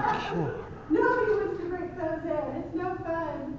Nobody wants to break those in. It's no fun.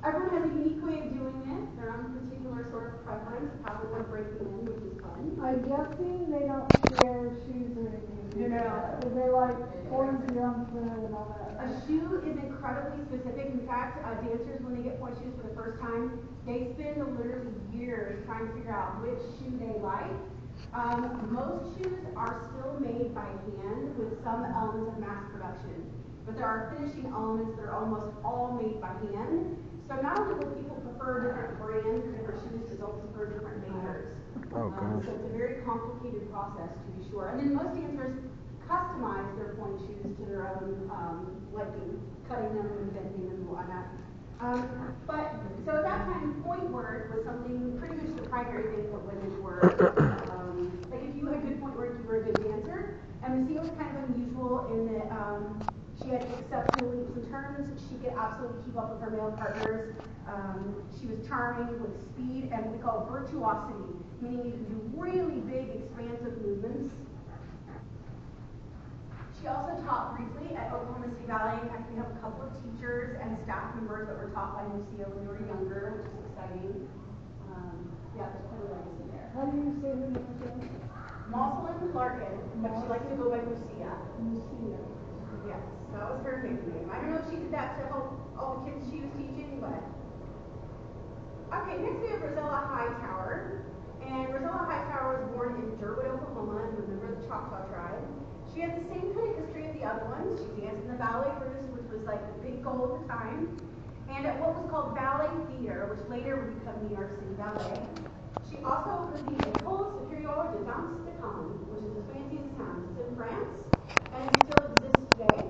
Everyone has a unique way of doing it, their own particular sort of preference of how they want to break them in, which is fun. I'm guessing they don't share shoes or anything. No. They like points your own foot and all that. A shoe is incredibly specific. In fact, dancers, when they get pointe shoes for the first time, they spend literally years trying to figure out which shoe they like. Most shoes are still made by hand with some elements of mass production, but there are finishing elements that are almost all made by hand. So not only will people prefer different brands or different shoes, but they'll prefer different makers. So it's a very complicated process to be sure. And then most dancers customize their pointe shoes to their own liking, cutting them and bending them and whatnot. But so at that time, point work was something pretty much the primary thing that women were. Like if you had good point work, you were a good dancer. And Lucia was kind of unusual in that she had exceptional leaps and turns. She could absolutely keep up with her male partners. She was charming with speed and what we call virtuosity, meaning you can do really big, expansive movements. She also taught briefly at Oklahoma City Ballet. In fact, we have a couple of teachers and staff members that were taught by Lucia when they were younger, which is exciting. Yeah, there's quite a legacy there. How do you say her name again? Jocelyn Larkin, but she likes to go by Lucia. Lucia. Yes, that was her nickname. I don't know if she did that to help all the kids she was teaching, but. Okay, next we have Rosella Hightower. And Rosella Hightower was born in Durwood, Oklahoma, and was a member of the Choctaw tribe. She has the same kind of history as the other ones. She danced in the ballet groups, which was like the big goal at the time. And at what was called Ballet Theater, which later would become New York City Ballet. She also opened the École Supérieure de Danse de Caen, which is as fancy as it sounds. It's in France, and it still exists today.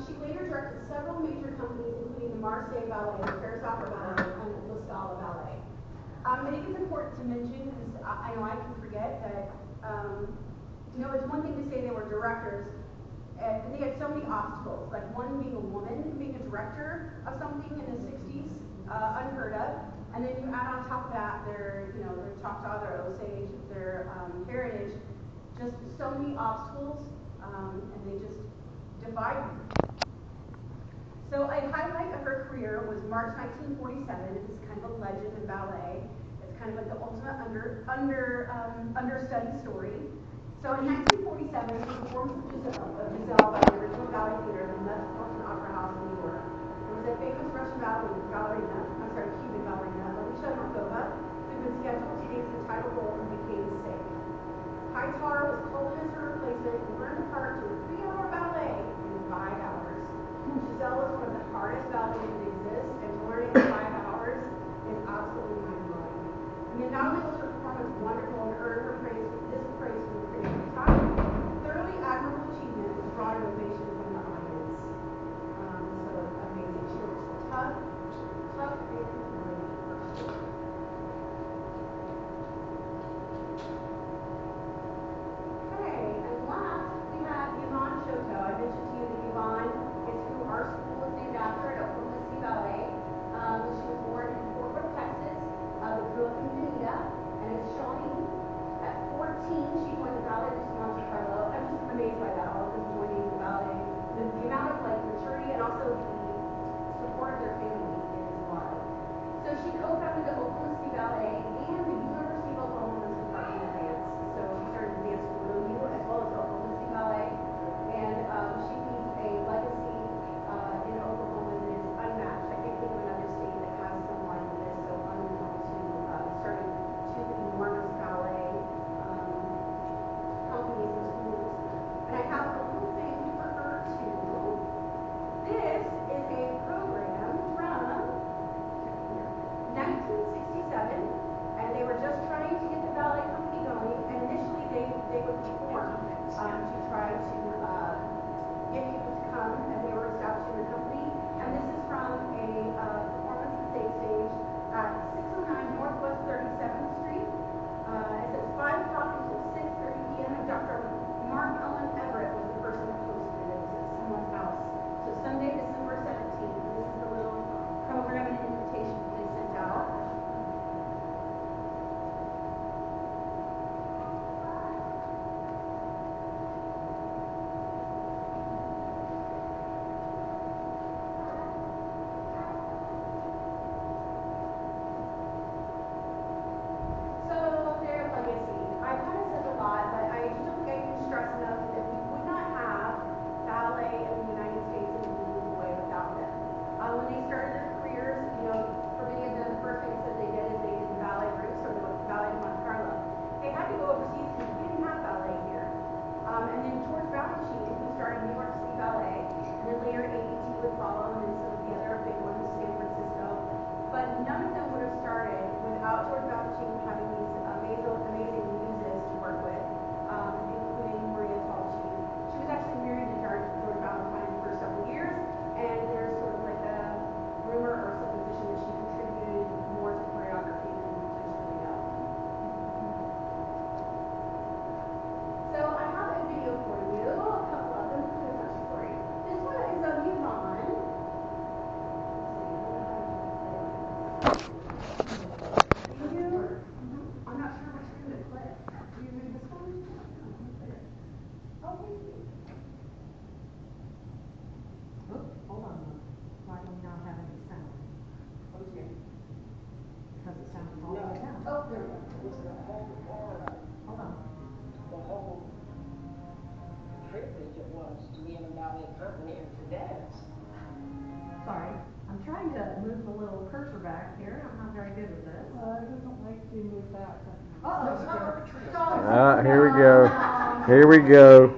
She later directed several major companies, including the Marseille Ballet, the Paris Opera Ballet, and the Scala Ballet. I think it's important to mention, because I know I can forget, that it's one thing to say they were directors, and they had so many obstacles, like one being a woman, being a director of something in the 60s, unheard of, and then you add on top of that their Choctaw, their Osage, their heritage, just so many obstacles, and they just defied them. So a highlight of her career was March 1947. This is kind of a legend in ballet. It's kind of like the ultimate understudy story. So in 1947, the performance of Giselle by the original Ballet Theater in the Metropolitan Opera House in New York. There was a famous Russian Cuban ballerina, Alicia Markova, who had been scheduled to dance the title role and became sick. Hightower was called in as her replacement and learned the part to a 3-hour ballet in 5 hours. Giselle is one of the hardest ballets that exist, and to learn it in 5 hours is absolutely mind-blowing. I mean, not only was her performance wonderful and earned her praise from the critics of the time, thoroughly admirable achievement was brought an ovation from the audience. So amazing. She looks tough and brave. Okay, and last we have Yvonne Choteau. I mentioned to you that Yvonne is who our school is named after at Oklahoma City Ballet. She was born in Fort Worth, Texas, but grew up in Dunedin, and is Shawnee. At 14, she joined Oh, there we go. It was the whole aura, Hold on. the whole privilege it was to be in a ballet company and to dance. Sorry, I'm trying to move the little cursor back here. I'm not very good with this. It doesn't like to move back. Here we go. Here we go.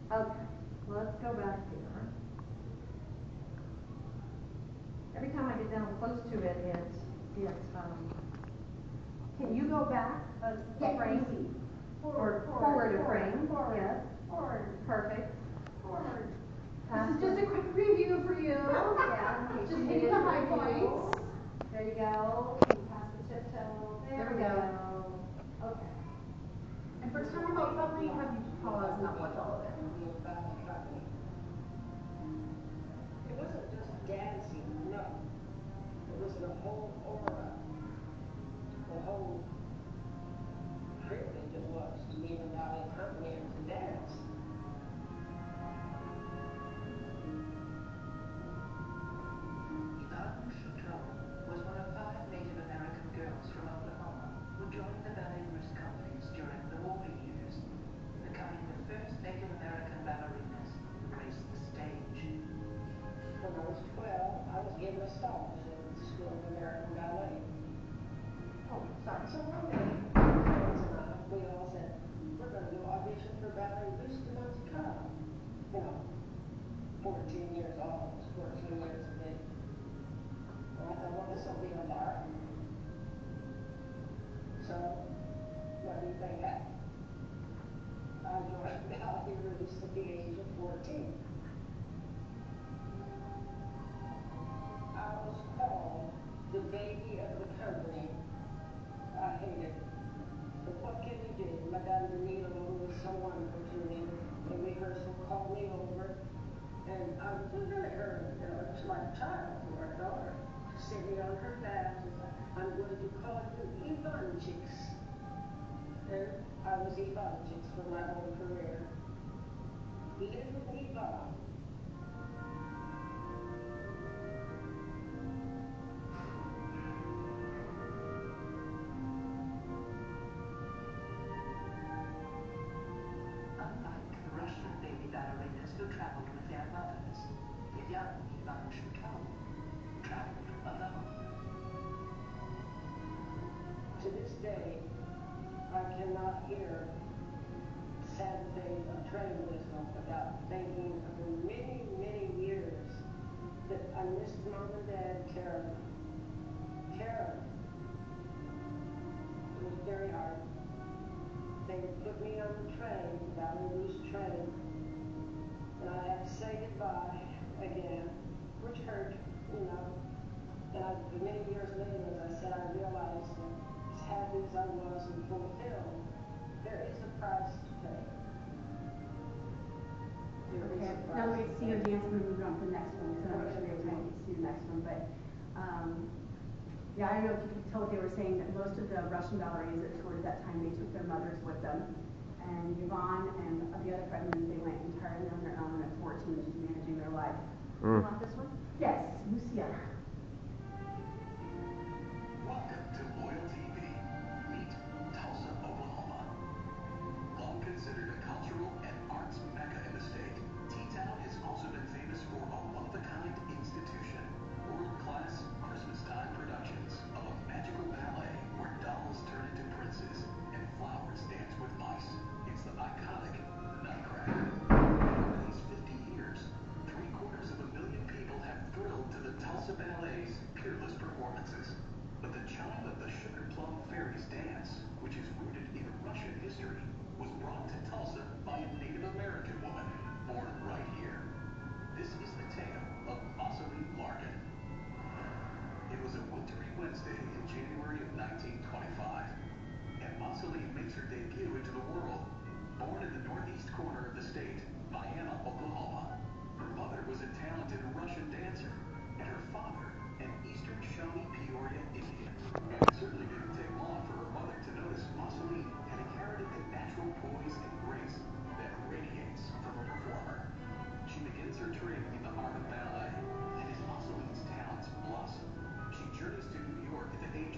Okay, let's go back here. Every time I get down close to it, can you go back a frame? Forward a frame, yes. Forward. Perfect. Forward. This is just a quick review for you. Yeah, in case Just you hitting need the to high review. points. There you go. Can you pass the tiptoe? There we go. Okay. And for time, I'll probably have you pause, not watch all of it. Be in a ballet company. It wasn't just dancing, no. It was the whole aura, the whole privilege it was to be in a ballet company and to dance. Was one of 5 Native American girls from Oklahoma who joined the ballet companies during the war years, becoming the first Native American ballerinas to grace the stage. When I was 12, I was given a scholarship at the School of American Ballet. Oh, sorry. So one day, my friends and I, we all said, we're going to go audition for Ballet Russe de Monte Carlo. 14 years old, 14 years of age. And I thought, well, this will be a lark. So, what do you think happened? I joined Ballet Russe at the age of 14. I was called the baby of the company. I hated it. But what can you do? Madame Danilo, who was so wonderful to me, in rehearsal called me over, and I was really her, just like a child to her daughter. She set me on her lap and said, I'm going to call you Ivanchix. And I was Ivanchix for my whole career. Little Ivan. Unlike the Russian baby ballerinas who traveled with their mothers, the young Ivan Shuto traveled alone. To this day, I cannot hear Santa Fe train whistle without thinking of the many, many years that I missed Mom and Dad terribly. Terribly. It was very hard. They would put me on the train, the Ballet Russe train, and I'd have to say goodbye again, which hurt, And many years later, as I said, I realized that as happy as I was and fulfilled, there is a price to pay. Okay, now we get to see your dance, and then move on to the next one, because I don't know if we have time to see the next one, but, yeah, I don't know if you could tell what they were saying, that most of the Russian ballerinas that toured at that time, they took their mothers with them, and Yvonne and the other pregnant, they went entirely on their own at 14, just managing their life. You want this one? Yes, Lucia. Welcome to Loyal TV. Meet Tulsa, Oklahoma. Long considered a cultural and arts mecca in the state, T-Town has also been famous for a one-of-a-kind institution. World-class Christmas-time productions of a magical ballet where dolls turn into princes and flowers dance with mice. It's the iconic Nutcracker. Over these 50 years, 750,000 people have thrilled to the Tulsa Ballet's peerless performances. But the chime of the Sugar Plum Fairies dance, which is rooted in Russian history, was brought to Tulsa by a Native American woman born right here. This is the tale of Vasily Larkin. It was a wintry Wednesday in January of 1925, and Vasily makes her debut into the world. Born in the northeast corner of the state, Vienna, Oklahoma, her mother was a talented Russian dancer, and her father, an Eastern Shawnee Peoria Indian. And it certainly didn't take long for her mother to notice Vasily had inherited the natural poise and grace that radiates from a performer. She begins her training in the art of ballet, and as Vasily's talents blossom, she journeys to New York at the age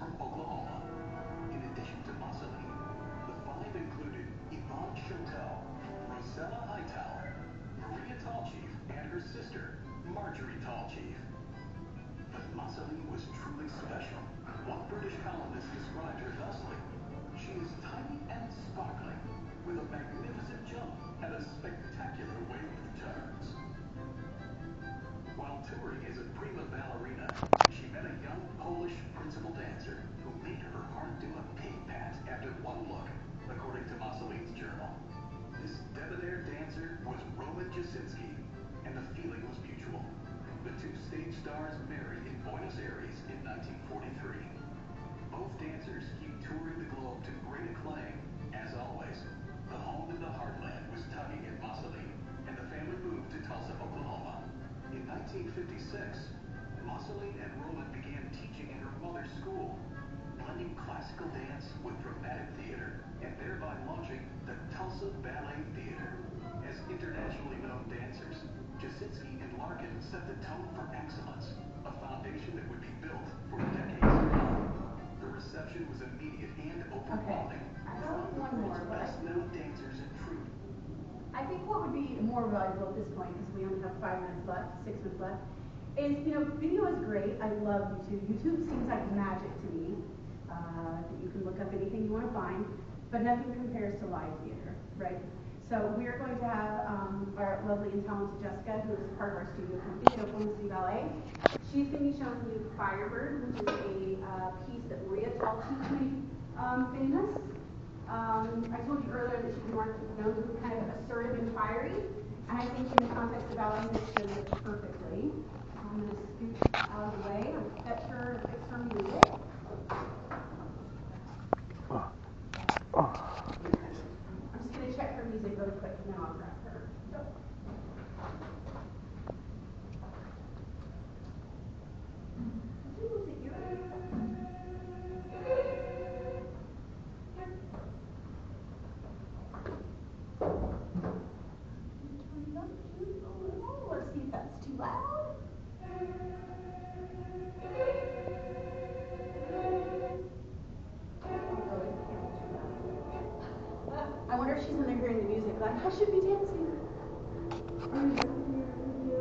from Oklahoma. In addition to Marceline, the five included Yvonne Chotel, Rosella Hightower, Maria Tallchief, and her sister, Marjorie Tallchief. But Marceline was truly special. One British columnist described her thusly: "She is tiny and sparkling, with a magnificent jump and a spectacular way with turns." While touring as a prima ballerina, she met a young Polish principal dancer who made her heart do a pig-pat after one look, according to Marceline's journal. This debonair dancer was Roman Jasinski, and the feeling was mutual. The two stage stars married in Buenos Aires in 1943. Both dancers keep touring the globe to great acclaim. As always, the home in the heartland was tugging at Marceline, and the family moved to Tulsa, Oklahoma. In 1956, Marceline and Roland began teaching in her mother's school, blending classical dance with dramatic theater, and thereby launching the Tulsa Ballet Theater. As internationally known dancers, Jasinski and Larkin set the tone for excellence, a foundation that would be built for decades to come. The reception was immediate and overwhelming, drawing the world's best-known dancers and troupe. I think what would be more valuable at this point, because we only have 5 minutes left, 6 minutes left, is, video is great. I love YouTube. YouTube seems like magic to me. That you can look up anything you want to find, but nothing compares to live theater, right? So we're going to have our lovely and talented Jessica, who is part of our studio company at Oklahoma City Ballet. She's going to be showing you Firebird, which is a piece that Maria Tallchief made famous. I told you earlier that she's more known to be kind of assertive and fiery, and I think in the context of ballet, this shows it perfectly. I'm going to scoot out of the way and fetch her and fix her music. I'm just going to check her music really quick, and then I'll grab her. Let's see if that's too loud. I wonder if she's in there hearing the music, like, I should be dancing. Are you done with your video?